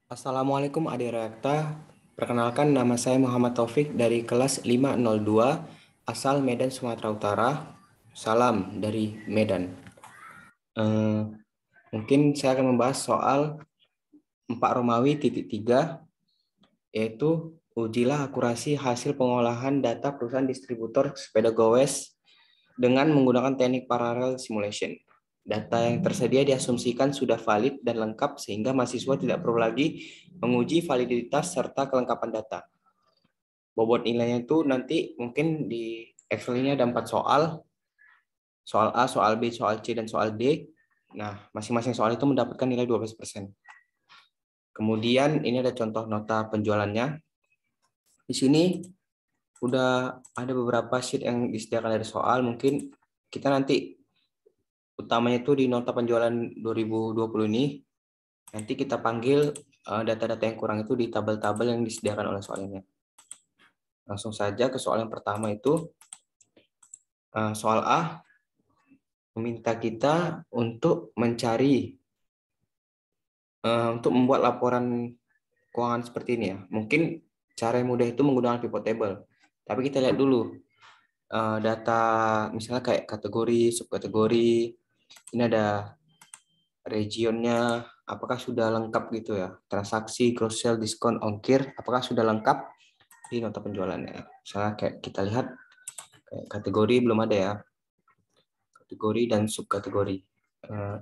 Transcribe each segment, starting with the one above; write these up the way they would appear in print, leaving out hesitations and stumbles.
Assalamualaikum adik Rekta. Perkenalkan nama saya Muhammad Taufik dari kelas 502 asal Medan, Sumatera Utara. Salam dari Medan. Eh, Mungkin saya akan membahas soal 4 Romawi titik 3, yaitu ujilah akurasi hasil pengolahan data perusahaan distributor sepeda gowes dengan menggunakan teknik parallel simulation. Data yang tersedia diasumsikan sudah valid dan lengkap sehingga mahasiswa tidak perlu lagi menguji validitas serta kelengkapan data. Bobot nilainya itu nanti mungkin di Excel ini ada 4 soal. Soal A, soal B, soal C, dan soal D. Nah, masing-masing soal itu mendapatkan nilai 12%. Kemudian ini ada contoh nota penjualannya. Di sini udah ada beberapa sheet yang disediakan dari soal. Mungkin kita nanti utamanya itu di nota penjualan 2020 ini, nanti kita panggil data-data yang kurang itu di tabel-tabel yang disediakan oleh soalnya. Langsung saja ke soal yang pertama itu. Soal A meminta kita untuk mencari, untuk membuat laporan keuangan seperti ini ya. Mungkin cara yang mudah itu menggunakan pivot table. Tapi kita lihat dulu data misalnya kayak kategori, subkategori. Ini ada regionnya, apakah sudah lengkap gitu ya. Transaksi, cross sell, diskon, ongkir, apakah sudah lengkap di nota penjualannya. Misalnya kayak kita lihat kayak kategori belum ada ya. Kategori dan subkategori.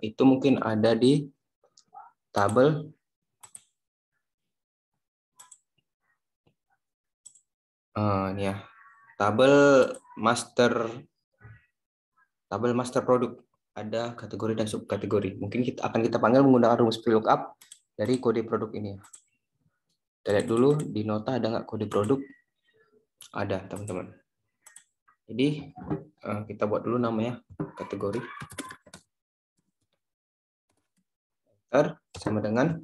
Itu mungkin ada di tabel ini ya, tabel master produk, ada kategori dan subkategori. Mungkin kita panggil menggunakan rumus VLOOKUP dari kode produk ini. Kita lihat dulu di nota ada nggak kode produk? Ada, teman-teman. Jadi kita buat dulu namanya kategori. Enter sama dengan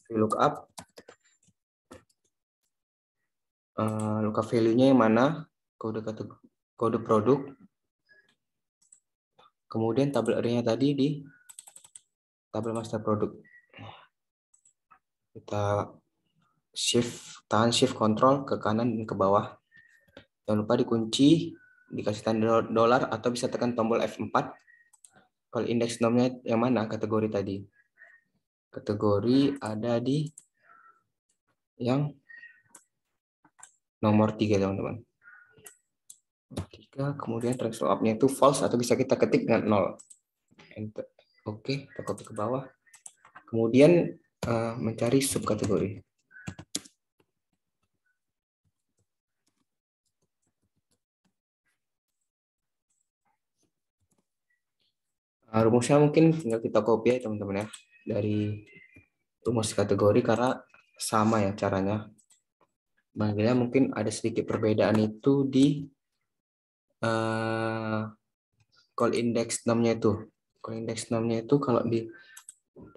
VLOOKUP. Lookup value-nya yang mana? Kode produk. Kemudian tabel array-nya tadi di tabel master produk. Kita tahan shift control ke kanan dan ke bawah. Jangan lupa dikunci, dikasih tanda dolar atau bisa tekan tombol F4. Kalau indeks nomnya yang mana kategori tadi? Kategori ada di yang nomor 3, teman-teman. 3, kemudian transfer up-nya itu false atau bisa kita ketik dengan 0. Enter. Oke, kita copy ke bawah. Kemudian mencari subkategori. Rumusnya mungkin tinggal kita copy ya teman-teman ya dari rumus kategori karena sama ya caranya. Manggilnya mungkin ada sedikit perbedaan itu di call index nomnya itu. Call index nomnya itu kalau di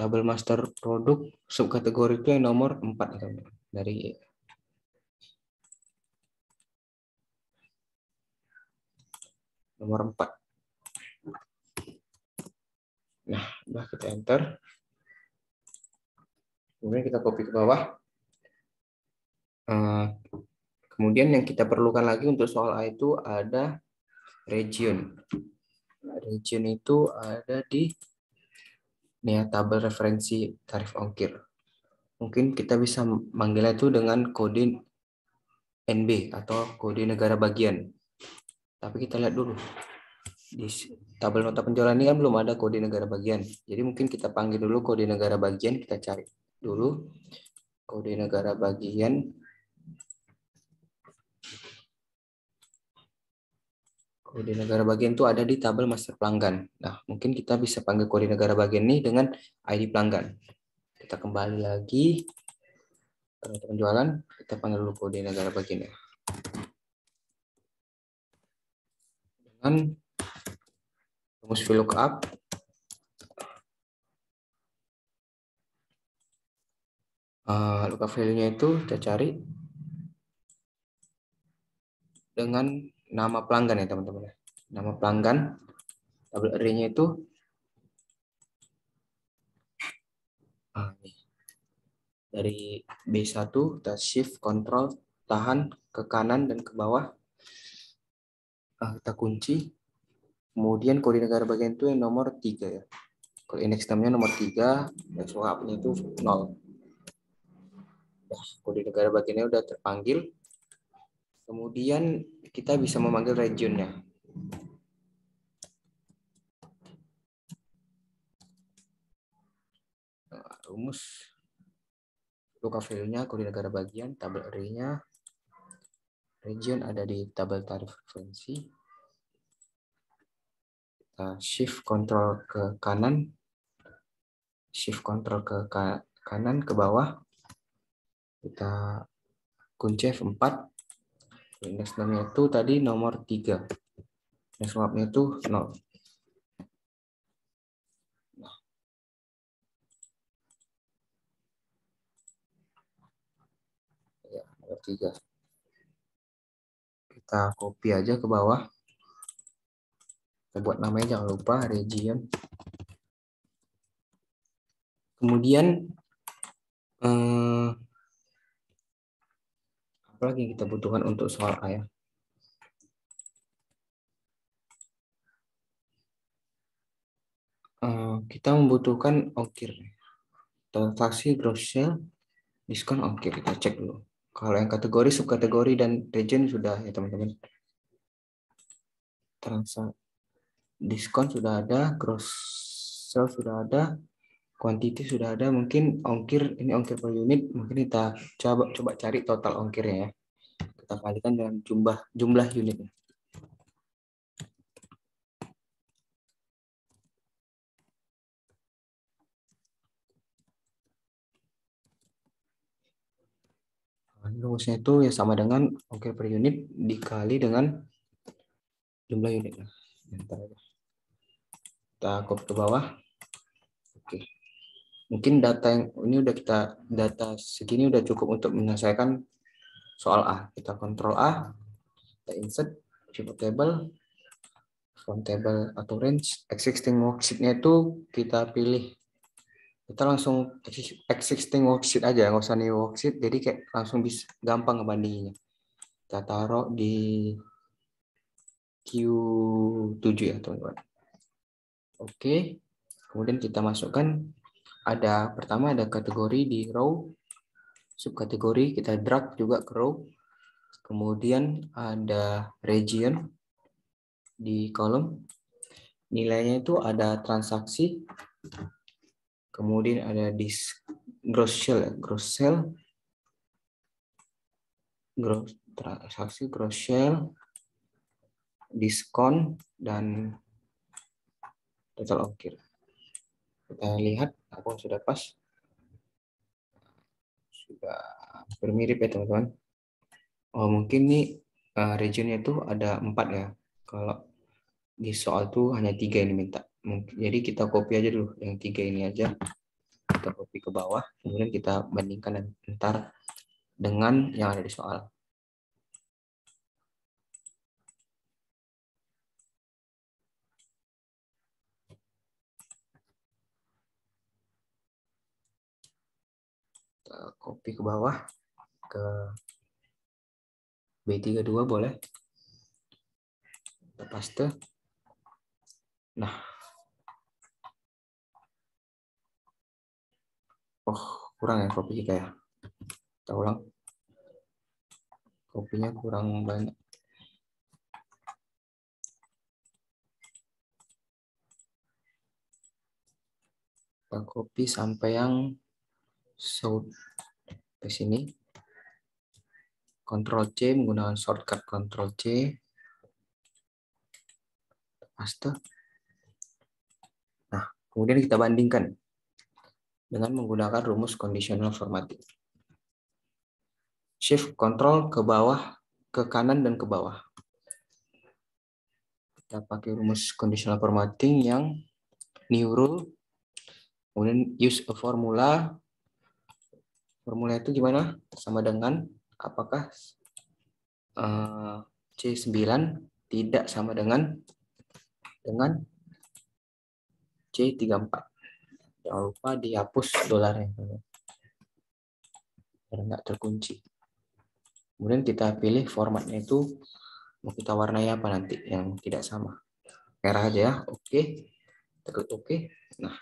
tabel master produk subkategori itu yang nomor 4 ya teman-teman. Dari nomor 4. Nah, udah kita enter. Kemudian kita copy ke bawah. Kemudian yang kita perlukan lagi untuk soal A itu ada region. Region itu ada di nih ya, tabel referensi tarif ongkir. Mungkin kita bisa manggilnya itu dengan kode NB atau kode negara bagian. Tapi kita lihat dulu. Di tabel nota penjualan ini kan belum ada kode negara bagian. Jadi mungkin kita panggil dulu kode negara bagian, kita cari dulu kode negara bagian. Kode negara bagian itu ada di tabel master pelanggan. Nah, mungkin kita bisa panggil kode negara bagian ini dengan ID pelanggan. Kita kembali lagi ke nota penjualan, kita panggil dulu kode negara bagiannya. Dengan rumus VLOOKUP, lookup value-nya itu kita cari dengan nama pelanggan ya teman-teman. Nama pelanggan, tabel array-nya itu Ini. Dari B1 kita shift control tahan ke kanan dan ke bawah. Kita kunci. Kemudian kode negara bagian itu yang nomor 3 ya. Kalau indeks namanya nomor 3, dan swapnya itu 0. Kode negara bagiannya udah terpanggil. Kemudian kita bisa memanggil regionnya. Rumus lookup value-nya, kode negara bagian, tabel array-nya, region ada di tabel tarif frekuensi. Kita shift control ke kanan, shift control ke kanan ke bawah. Kita kunci F4. Indeks namanya itu tadi nomor 3. Indeks swapnya itu 0. Ya, nomor 3. Kita copy aja ke bawah. Kita buat namanya jangan lupa region. Kemudian apa lagi yang kita butuhkan untuk soal A ya? Kita membutuhkan ongkir. Transaksi gross sale, diskon ongkir. Kita cek dulu. Kalau yang kategori, subkategori, dan region sudah ya teman-teman. Transaksi diskon sudah ada, gross sale sudah ada, quantity sudah ada. Mungkin ongkir, ini ongkir per unit, mungkin kita coba cari total ongkirnya ya. Kita kalikan dengan jumlah unitnya. Rumusnya itu ya sama dengan ongkir per unit dikali dengan jumlah unitnya. Kita copy ke bawah. Oke. Mungkin data yang ini data segini udah cukup untuk menyelesaikan soal A. Kita kontrol A, kita insert pivot table, from table atau range, existing worksheet-nya itu kita pilih. Kita langsung existing worksheet aja, nggak usah new worksheet, jadi kayak langsung bisa gampang ngebandinginnya. Kita taruh di Q7 ya teman-teman. Oke, kemudian kita masukkan, pertama ada kategori di row, subkategori kita drag juga ke row, kemudian ada region di kolom, nilainya itu ada transaksi, kemudian ada gross sale, transaksi, gross sale, diskon, dan total ongkir. Kita lihat apa sudah pas. Sudah bermirip ya teman-teman. Oh, mungkin nih regionnya itu ada 4 ya. Kalau di soal tuh hanya 3 yang diminta. Jadi kita copy aja dulu yang 3 ini aja. Kita copy ke bawah, kemudian kita bandingkan ntar dengan yang ada di soal. Kita copy ke bawah ke B32 boleh. Kita paste. Nah. Oh, kurang ya copy kita ya. Kita ulang. Kopinya kurang banyak. Kita copy sampai yang south ke sini. Ctrl C menggunakan shortcut Ctrl C. Paste. Nah, kemudian kita bandingkan dengan menggunakan rumus conditional formatting. Shift Ctrl ke bawah, ke kanan dan ke bawah. Kita pakai rumus conditional formatting yang new rule. Kemudian use a formula. Formula itu gimana? Sama dengan apakah C9 tidak sama dengan C34. Jangan lupa dihapus dolarnya biar nggak terkunci. Kemudian kita pilih formatnya itu mau kita warnai apa nanti yang tidak sama. Merah aja ya. Oke. Tekan oke. Nah,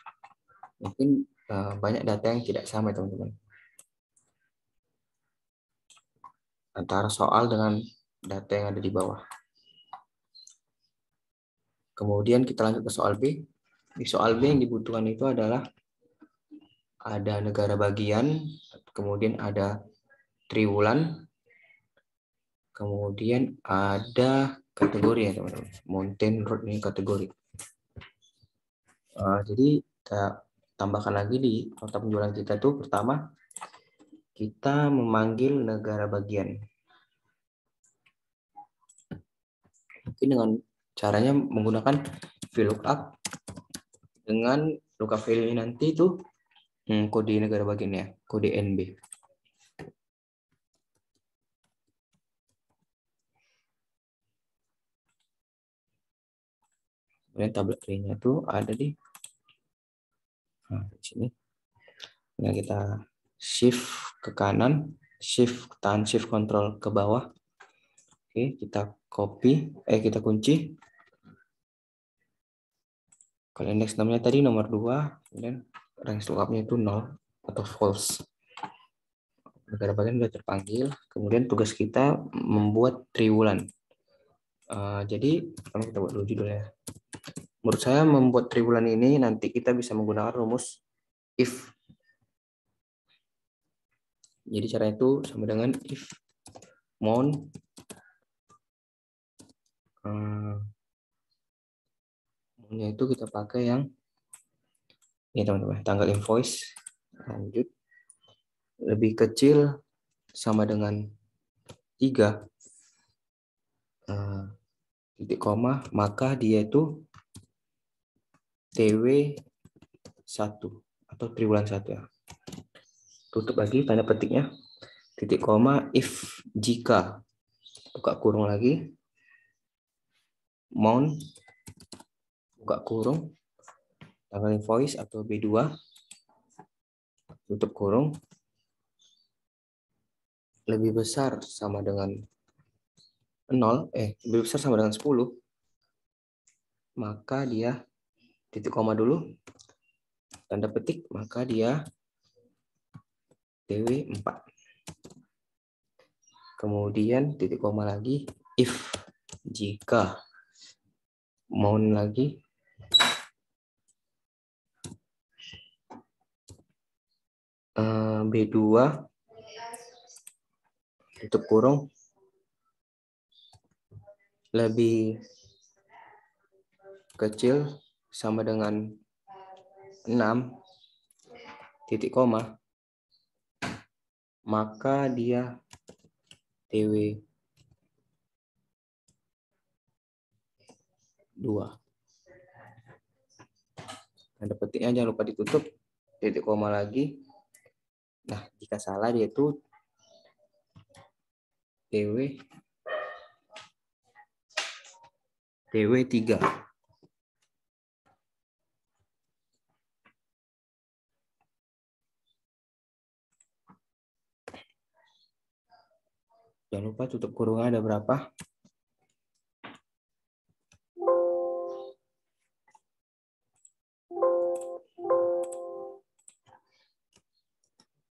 mungkin banyak data yang tidak sama teman-teman. Antara soal dengan data yang ada di bawah. Kemudian kita lanjut ke soal B. Di soal B yang dibutuhkan itu adalah ada negara bagian, kemudian ada triwulan, kemudian ada kategori ya teman-teman. Mountain road ini kategori. Jadi kita tambahkan lagi di nota penjualan kita tuh pertama kita memanggil negara bagian. Mungkin dengan caranya menggunakan VLOOKUP dengan lookup value ini nanti itu kode negara bagiannya, kode NB. Kemudian tabel tree-nya itu ada di sini. Nah, kita shift ke kanan, tahan shift control ke bawah. Oke, kita copy, kita kunci. Kalau indeks namanya tadi nomor 2, kemudian range lookup-nya itu 0 atau false. Negara bagian sudah terpanggil. Kemudian tugas kita membuat triwulan. Jadi, kita buat dulu judulnya. Menurut saya membuat triwulan ini nanti kita bisa menggunakan rumus if. Jadi cara itu sama dengan if mount mountnya itu kita pakai yang ini teman-teman, tanggal invoice. Lanjut. Lebih kecil sama dengan 3 titik koma, maka dia itu TW 1 atau triwulan 1 ya. Tutup lagi tanda petiknya, titik koma, if jika, buka kurung lagi, mount, buka kurung, tanggal invoice atau B2, tutup kurung, lebih besar sama dengan 0, lebih besar sama dengan 10, maka dia titik koma dulu, tanda petik, maka dia TW 4. Kemudian titik koma lagi, if jika, mount lagi, B2, tutup kurung, lebih kecil sama dengan 6, titik koma, maka dia TW 2. Tanda petiknya jangan lupa ditutup, titik koma lagi. Nah, jika salah dia itu TW 3. Jangan lupa tutup kurungnya ada berapa.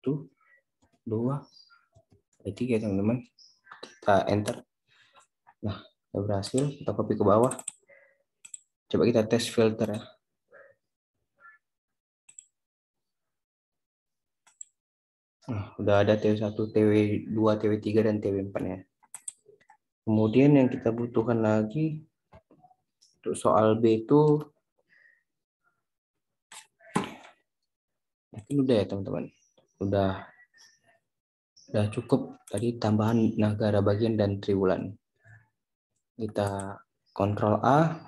Tuh, 2, ada 3 teman-teman. Kita enter. Nah, sudah berhasil. Kita copy ke bawah. Coba kita tes filter ya. Nah, udah ada TW1, TW2, TW3, dan TW4 ya. Kemudian yang kita butuhkan lagi untuk soal B itu mungkin udah ya teman-teman. Udah cukup tadi tambahan negara bagian dan triwulan. Kita Ctrl A,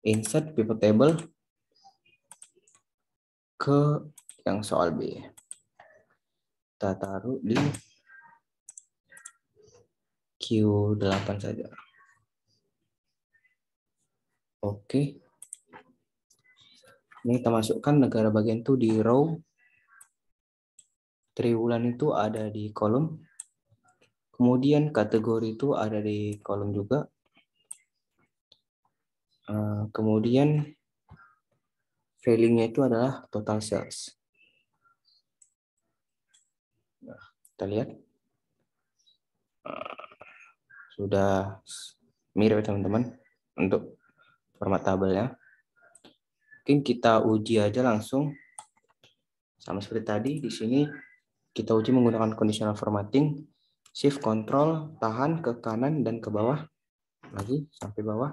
insert pivot table ke yang soal B. Kita taruh di Q8 saja. Oke. Ini kita masukkan negara bagian itu di row. Triwulan itu ada di kolom. Kemudian kategori itu ada di kolom juga. Kemudian valuenya itu adalah total sales. Nah, kita lihat. Sudah mirip teman-teman untuk format tabelnya. Mungkin kita uji aja langsung. Sama seperti tadi, di sini kita uji menggunakan conditional formatting. Shift Control, tahan ke kanan dan ke bawah. Lagi sampai bawah.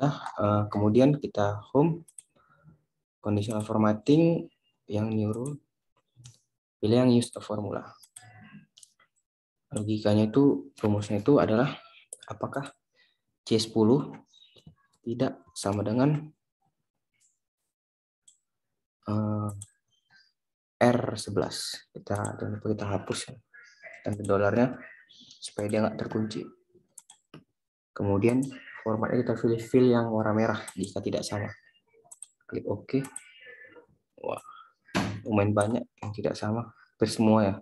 Nah, kemudian kita home. Conditional formatting yang new rule. Pilih yang use the formula. Logikanya itu, rumusnya itu adalah apakah C10 tidak sama dengan R11. Jangan lupa kita hapus ya. Dan dolarnya supaya dia nggak terkunci. Kemudian formatnya kita pilih fill yang warna merah jika tidak sama. Klik OK. Wah, lumayan banyak yang tidak sama. Hampir semua ya.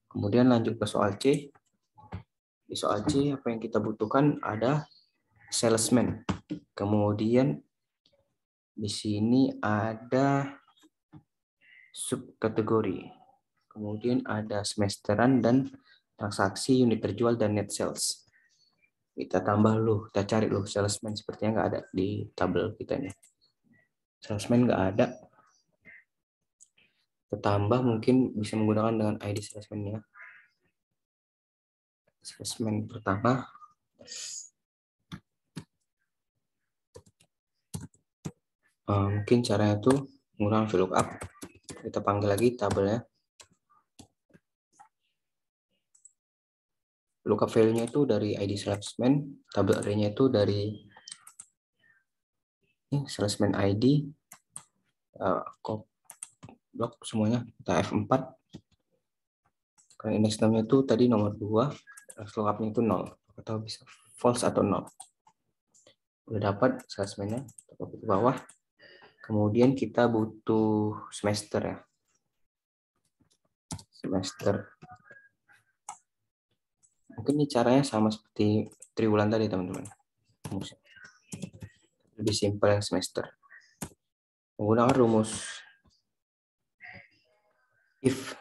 Kemudian lanjut ke soal C. Di soal C apa yang kita butuhkan ada salesman. Kemudian di sini ada subkategori. Kemudian ada semesteran dan transaksi, unit terjual, dan net sales. Kita tambah kita cari salesman, sepertinya nggak ada di tabel kita ini. Salesman nggak ada. Kita tambah mungkin bisa menggunakan dengan ID salesman-nya. Salesman pertama. Mungkin caranya itu menggunakan VLOOKUP. Kita panggil lagi tabelnya. Lookup value-nya itu dari ID salesman, tabel array-nya itu dari salesman ID, blok semuanya, kita F4. Karena index name-nya itu tadi nomor 2, lookup-nya itu 0, atau bisa false atau 0. Udah dapat salesman-nya, kita ke bawah. Kemudian kita butuh semester ya. Semester. Mungkin ini caranya sama seperti triwulan tadi teman-teman. Lebih simpel yang semester. Menggunakan rumus if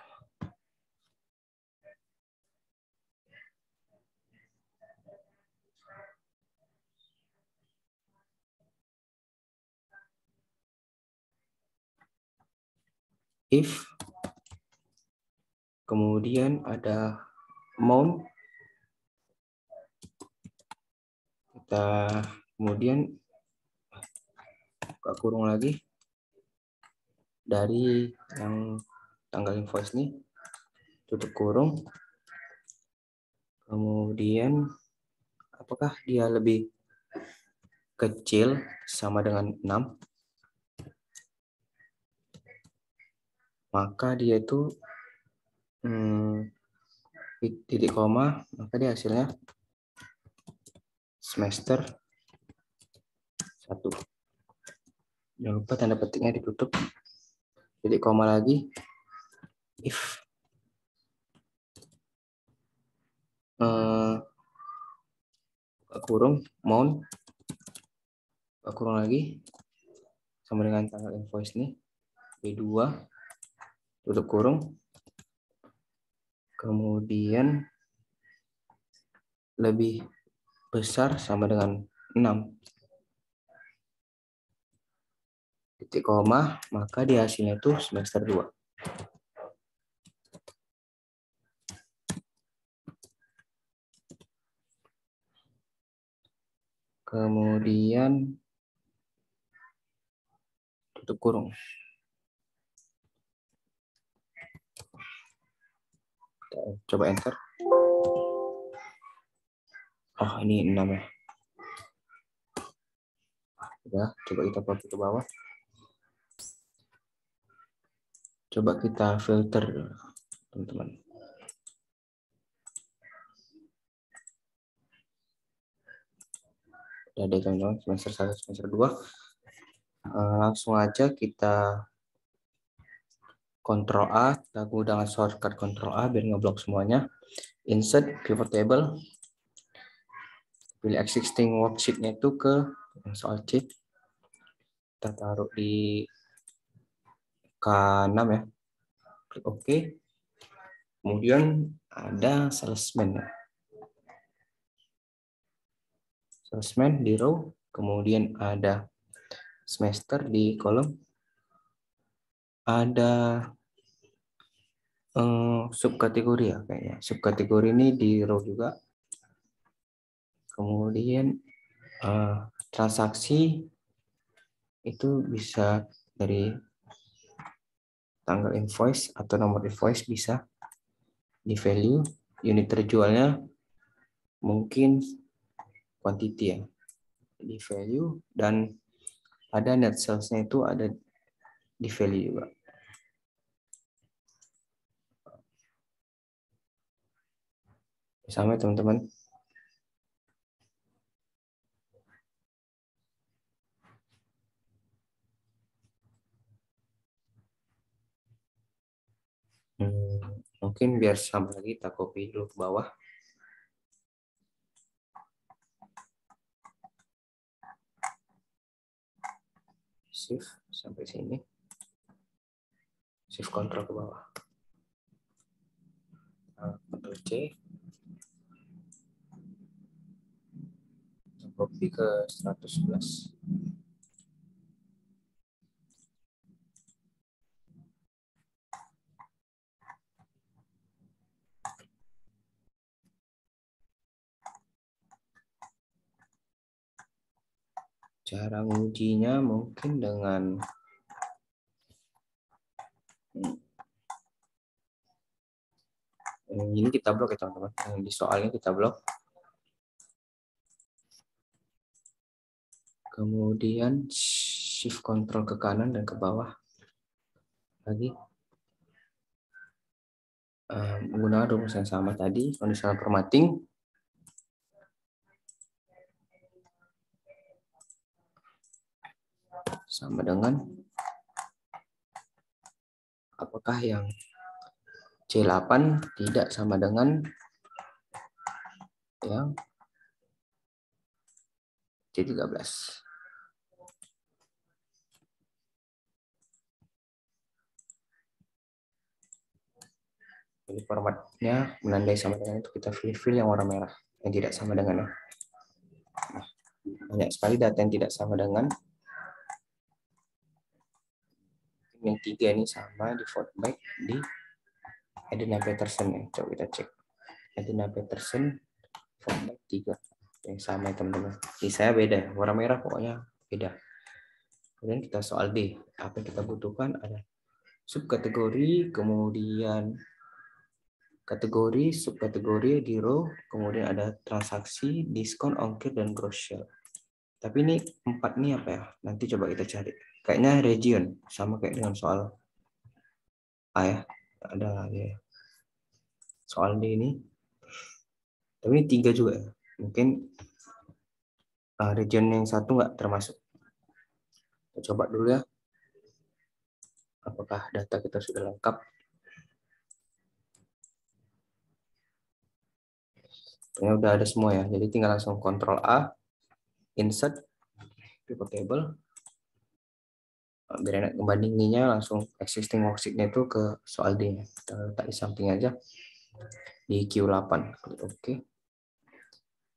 kemudian ada amount, kita kemudian buka kurung lagi dari yang tanggal invoice ini, tutup kurung, kemudian apakah dia lebih kecil sama dengan 6, maka dia itu titik koma, maka dia hasilnya semester 1. Jangan lupa tanda petiknya ditutup, titik koma lagi, if buka kurung mount, buka kurung lagi sama dengan tanggal invoice ini, B2, tutup kurung, kemudian lebih besar sama dengan 6, titik koma, maka di hasilnya itu semester 2. Kemudian tutup kurung. Kita coba enter. Oh, ini 6 ya. Udah, coba kita copy ke bawah. Coba kita filter, teman-teman. Udah deh teman-teman, semester 1, semester 2. Langsung aja kita Ctrl A, kita gunakan shortcut Ctrl A biar ngeblok semuanya. Insert pivot table, pilih existing worksheet-nya itu ke soal C. Kita taruh di K6 ya. Klik OK. Kemudian ada salesman. Salesman di row, kemudian ada semester di kolom, ada subkategori ya kayaknya. Subkategori ini di row juga. Kemudian transaksi itu bisa dari tanggal invoice atau nomor invoice bisa. Di value, unit terjualnya mungkin quantity ya. Di value, dan ada net sales-nya itu ada di value juga. Sama teman-teman. Mungkin biar sama lagi, kita copy dulu ke bawah. Shift sampai sini. Shift Ctrl ke bawah. Ctrl C. Copy ke 111. Cara ngujinya mungkin dengan ini kita blok ya teman-teman. Yang di soalnya kita blok. Kemudian shift Ctrl ke kanan dan ke bawah. Lagi. Menggunakan rumus yang sama tadi, conditional formatting. Sama dengan apakah yang C8 tidak sama dengan yang C13. Ini formatnya menandai sama dengan itu, kita fill yang warna merah yang tidak sama dengannya. Nah, banyak sekali data yang tidak sama dengan yang 3 ini sama default back di Edina Peterson ya. Coba kita cek. Edina Peterson default back 3 yang sama ya teman-teman. Di saya beda, warna merah pokoknya beda. Kemudian kita soal D. Apa yang kita butuhkan ada subkategori, kemudian kategori, subkategori di row, kemudian ada transaksi, diskon, ongkir, dan gross sale. Tapi ini 4 nih apa ya? Nanti coba kita cari. Kayaknya region, sama kayak dengan soal A ya. Ada ya. Soal D ini. Tapi ini 3 juga ya. Mungkin region yang satu nggak termasuk. Kita coba dulu ya. Apakah data kita sudah lengkap? Ini udah ada semua ya. Jadi tinggal langsung Ctrl A, insert pivot table. Biar enak membandinginya, langsung existing worksheet-nya itu ke soal D. Kita letak di samping aja. Di Q8. Klik OK.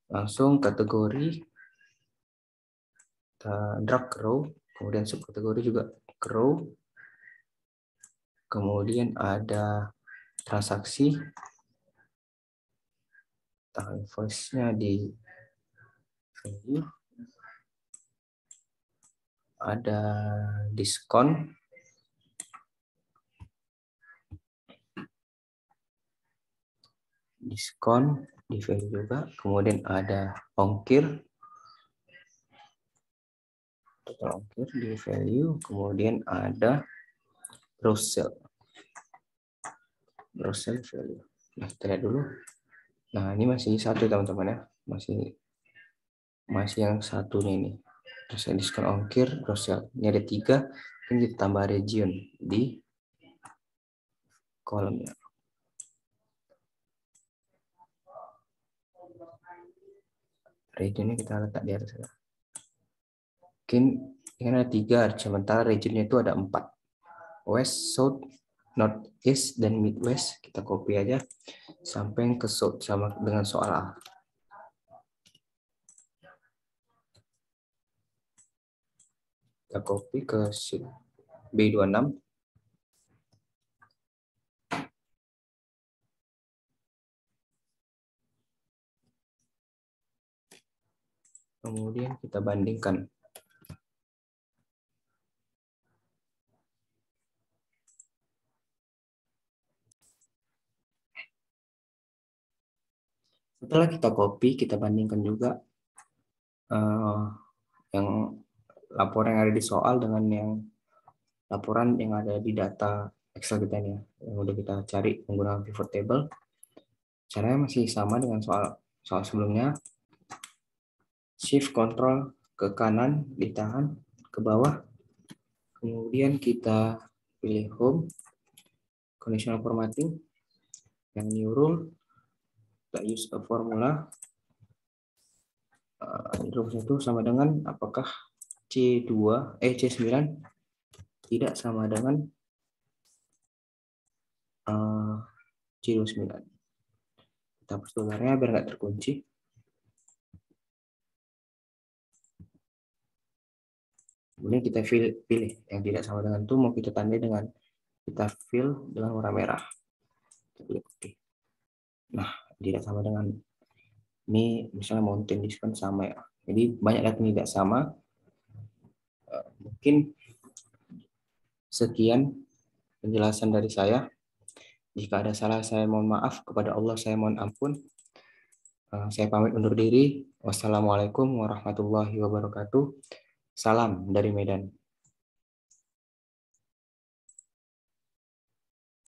Langsung kategori. Kita drag ke row. Kemudian subkategori juga ke row. Kemudian ada transaksi. Invoice-nya di value. Ada diskon. Diskon di value juga. Kemudian ada ongkir. Total ongkir di value. Kemudian ada gross sale. Gross sale value. Nah, kita lihat dulu. Nah, ini masih satu teman-teman ya. Masih masih yang satunya ini. Terus diskon ongkir, cross-sell. Ini ada 3, ini kita tambah region di kolomnya. Regionnya kita letak di atas. Mungkin ini ada 3, sementara regionnya itu ada 4. West, South, North East, dan Midwest. Kita copy aja sampai ke South sama dengan soal A. Kita copy ke sheet B26. Kemudian kita bandingkan. Setelah kita copy, kita bandingkan juga yang laporan yang ada di soal dengan yang laporan yang ada di data Excel kita ini, yang udah kita cari menggunakan pivot table. Caranya masih sama dengan soal sebelumnya. Shift Control ke kanan, ditahan ke bawah. Kemudian kita pilih Home, Conditional Formatting, yang New Rule, kita use a formula. Rumusnya itu sama dengan apakah C9 tidak sama dengan C29. Kita hapus dolarnya biar nggak terkunci. Kemudian kita pilih yang tidak sama dengan itu, mau kita tandai dengan kita fill dengan warna merah. Oke. Nah, tidak sama dengan ini, misalnya mountain diskon sama ya. Jadi banyak data yang tidak sama. Mungkin sekian penjelasan dari saya. Jika ada salah, saya mohon maaf. Kepada Allah, saya mohon ampun. Saya pamit undur diri. Wassalamualaikum warahmatullahi wabarakatuh. Salam dari Medan.